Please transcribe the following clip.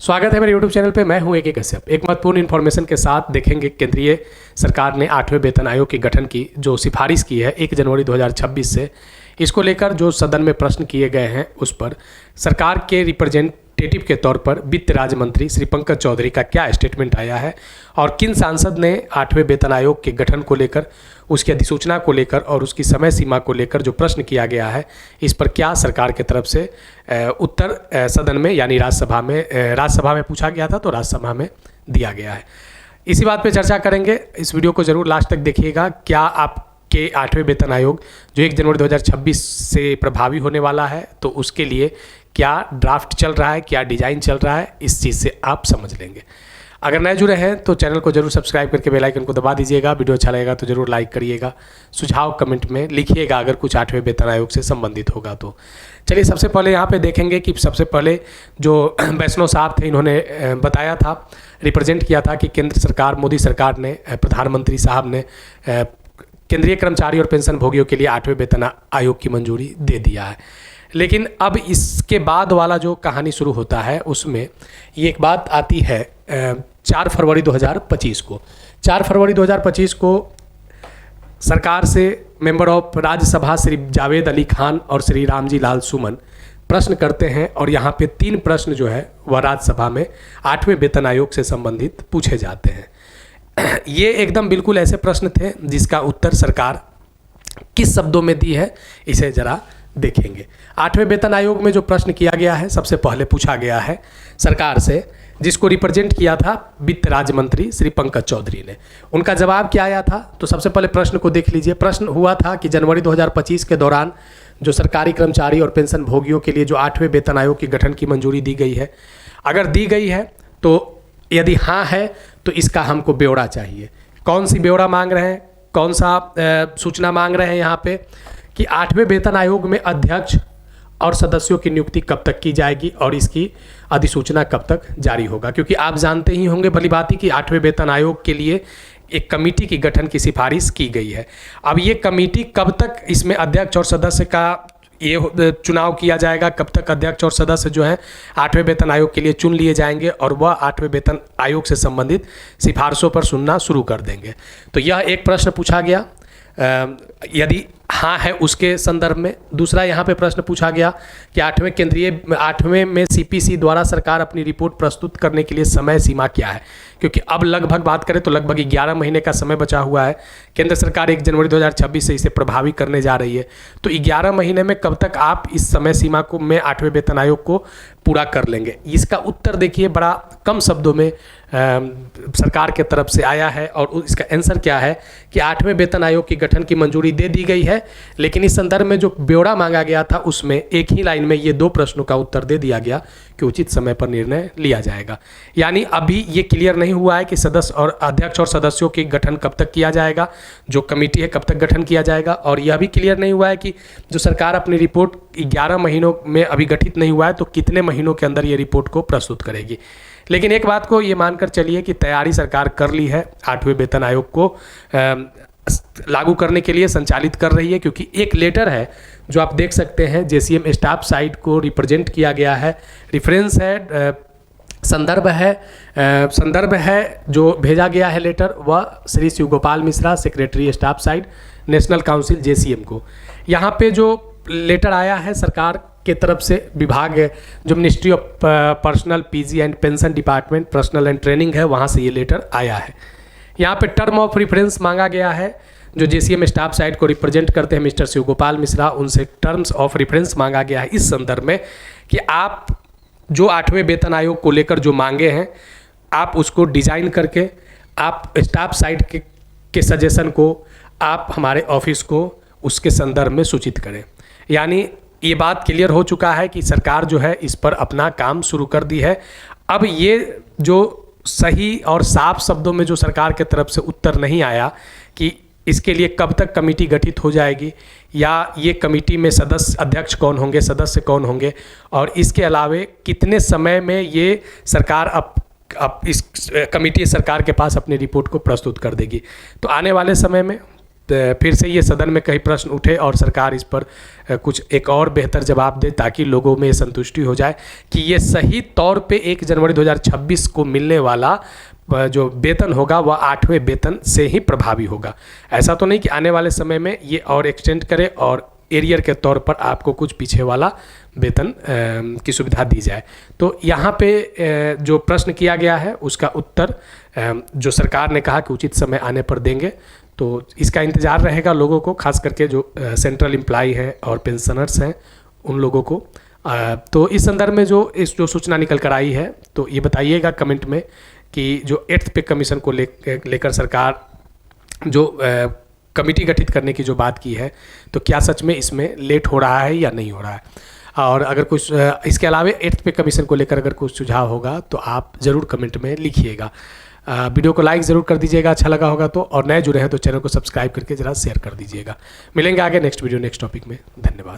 स्वागत है मेरे YouTube चैनल पे। मैं हूं AK कश्यप। एक महत्वपूर्ण इन्फॉर्मेशन के साथ देखेंगे केंद्रीय सरकार ने 8वें वेतन आयोग के गठन की जो सिफारिश की है 1 जनवरी 2026 से। इसको लेकर जो सदन में प्रश्न किए गए हैं उस पर सरकार के रिप्रेजेंटेटिव के तौर पर वित्त राज्य मंत्री श्री पंकज चौधरी का क्या स्टेटमेंट आया है और किन सांसद ने 8वें वेतन आयोग के गठन को लेकर, उसकी अधिसूचना को लेकर और उसकी समय सीमा को लेकर जो प्रश्न किया गया है, इस पर क्या सरकार की तरफ से उत्तर सदन में यानी राज्यसभा में पूछा गया था तो राज्यसभा में दिया गया है। इसी बात पे चर्चा करेंगे। इस वीडियो को जरूर लास्ट तक देखिएगा। क्या आपके 8वें वेतन आयोग जो 1 जनवरी 2026 से प्रभावी होने वाला है तो उसके लिए क्या ड्राफ्ट चल रहा है, क्या डिज़ाइन चल रहा है, इस चीज़ से आप समझ लेंगे। अगर नए जुड़े हैं तो चैनल को जरूर सब्सक्राइब करके बेल आइकन को दबा दीजिएगा। वीडियो अच्छा लगेगा तो जरूर लाइक करिएगा। सुझाव कमेंट में लिखिएगा अगर कुछ 8वें वेतन आयोग से संबंधित होगा तो। चलिए सबसे पहले यहाँ पे देखेंगे कि सबसे पहले जो वैष्णव साहब थे इन्होंने बताया था, रिप्रेजेंट किया था कि केंद्र सरकार, मोदी सरकार ने, प्रधानमंत्री साहब ने केंद्रीय कर्मचारी और पेंशन भोगियों के लिए 8वें वेतन आयोग की मंजूरी दे दिया है। लेकिन अब इसके बाद वाला जो कहानी शुरू होता है उसमें ये एक बात आती है 4 फरवरी 2025 को। 4 फरवरी 2025 को सरकार से मेंबर ऑफ राज्यसभा श्री जावेद अली खान और श्री रामजी लाल सुमन प्रश्न करते हैं और यहाँ पे 3 प्रश्न जो है वह राज्यसभा में 8वें वेतन आयोग से संबंधित पूछे जाते हैं। ये एकदम बिल्कुल ऐसे प्रश्न थे जिसका उत्तर सरकार किस शब्दों में दी है, इसे ज़रा देखेंगे। 8वें वेतन आयोग में जो प्रश्न किया गया है, सबसे पहले पूछा गया है सरकार से, जिसको रिप्रेजेंट किया था वित्त राज्य मंत्री श्री पंकज चौधरी ने। उनका जवाब क्या आया था तो सबसे पहले प्रश्न को देख लीजिए। प्रश्न हुआ था कि जनवरी 2025 के दौरान जो सरकारी कर्मचारी और पेंशन भोगियों के लिए जो 8वें वेतन आयोग के गठन की मंजूरी दी गई है, अगर दी गई है तो यदि हाँ है तो इसका हमको ब्यौरा चाहिए। कौन सी ब्यौरा मांग रहे हैं, कौन सा सूचना मांग रहे हैं यहाँ पे कि 8वें वेतन आयोग में अध्यक्ष और सदस्यों की नियुक्ति कब तक की जाएगी और इसकी अधिसूचना कब तक जारी होगा। क्योंकि आप जानते ही होंगे भली भांति कि 8वें वेतन आयोग के लिए एक कमेटी की गठन की सिफारिश की गई है। अब ये कमेटी कब तक, इसमें अध्यक्ष और सदस्य का ये चुनाव किया जाएगा, कब तक अध्यक्ष और सदस्य जो हैं 8वें वेतन आयोग के लिए चुन लिए जाएंगे और वह 8वें वेतन आयोग से संबंधित सिफारिशों पर सुनना शुरू कर देंगे। तो यह एक प्रश्न पूछा गया यदि हाँ है उसके संदर्भ में। दूसरा यहाँ पे प्रश्न पूछा गया कि 8वें में CPC द्वारा सरकार अपनी रिपोर्ट प्रस्तुत करने के लिए समय सीमा क्या है, क्योंकि अब लगभग बात करें तो लगभग 11 महीने का समय बचा हुआ है। केंद्र सरकार 1 जनवरी 2026 से इसे प्रभावी करने जा रही है। तो 11 महीने में कब तक आप इस समय सीमा को में 8वें वेतन आयोग को पूरा कर लेंगे। इसका उत्तर देखिए बड़ा कम शब्दों में सरकार के तरफ से आया है और इसका आंसर क्या है कि 8वें वेतन आयोग की गठन की मंजूरी दे दी गई है, लेकिन इस संदर्भ में जो ब्यौरा मांगा गया था उसमें एक ही लाइन में ये 2 प्रश्नों का उत्तर दे दिया गया कि उचित समय पर निर्णय लिया जाएगा। यानी अभी ये क्लियर नहीं हुआ है कि सदस्य और अध्यक्ष और सदस्यों के गठन कब तक किया जाएगा, जो कमेटी है कब तक गठन किया जाएगा, और यह भी क्लियर नहीं हुआ है कि जो सरकार अपनी रिपोर्ट 11 महीनों में अभी गठित नहीं हुआ है तो कितने महीनों के अंदर ये रिपोर्ट को प्रस्तुत करेगी। लेकिन एक बात को ये मानकर चलिए कि तैयारी सरकार कर ली है, 8वें वेतन आयोग को लागू करने के लिए संचालित कर रही है। क्योंकि एक लेटर है जो आप देख सकते हैं JCM स्टाफ साइट को रिप्रेजेंट किया गया है, रेफरेंस है, संदर्भ है जो भेजा गया है लेटर, वह Shri Shiv Gopal Mishra, secretary staff side, national council JCM को। यहाँ पे जो लेटर आया है सरकार के तरफ से, विभाग जो ministry of personal PG and pension department personal and training है, वहाँ से ये लेटर आया है। यहाँ पे टर्म ऑफ रेफरेंस मांगा गया है, जो JCM स्टाफ साइट को रिप्रेजेंट करते हैं मिस्टर शिव गोपाल मिश्रा, उनसे टर्म्स ऑफ रेफरेंस मांगा गया है इस संदर्भ में कि आप जो 8वें वेतन आयोग को लेकर जो मांगे हैं आप उसको डिज़ाइन करके आप स्टाफ साइट के सजेशन को आप हमारे ऑफिस को उसके संदर्भ में सूचित करें। यानी ये बात क्लियर हो चुका है कि सरकार जो है इस पर अपना काम शुरू कर दी है। अब ये जो सही और साफ शब्दों में जो सरकार के तरफ से उत्तर नहीं आया कि इसके लिए कब तक कमेटी गठित हो जाएगी या ये कमेटी में सदस्य, अध्यक्ष कौन होंगे, सदस्य कौन होंगे, और इसके अलावे कितने समय में ये सरकार अब इस कमेटी सरकार के पास अपनी रिपोर्ट को प्रस्तुत कर देगी। तो आने वाले समय में फिर से ये सदन में कई प्रश्न उठे और सरकार इस पर कुछ एक और बेहतर जवाब दे, ताकि लोगों में संतुष्टि हो जाए कि ये सही तौर पे 1 जनवरी 2026 को मिलने वाला जो वेतन होगा वह 8वें वेतन से ही प्रभावी होगा। ऐसा तो नहीं कि आने वाले समय में ये और एक्सटेंड करे और एरियर के तौर पर आपको कुछ पीछे वाला वेतन की सुविधा दी जाए। तो यहाँ पे जो प्रश्न किया गया है उसका उत्तर जो सरकार ने कहा कि उचित समय आने पर देंगे, तो इसका इंतज़ार रहेगा लोगों को, खास करके जो सेंट्रल एम्प्लॉई हैं और पेंशनर्स हैं उन लोगों को। तो इस संदर्भ में जो सूचना निकल कर आई है, तो ये बताइएगा कमेंट में कि जो 8th पे कमीशन को लेकर सरकार जो कमिटी गठित करने की जो बात की है, तो क्या सच में इसमें लेट हो रहा है या नहीं हो रहा है। और अगर कुछ इसके अलावा 8th पे कमीशन को लेकर अगर कुछ सुझाव होगा तो आप ज़रूर कमेंट में लिखिएगा। वीडियो को लाइक ज़रूर कर दीजिएगा अच्छा लगा होगा तो, और नए जुड़े हैं तो चैनल को सब्सक्राइब करके ज़रा शेयर कर दीजिएगा। मिलेंगे आगे नेक्स्ट वीडियो नेक्स्ट टॉपिक में। धन्यवाद।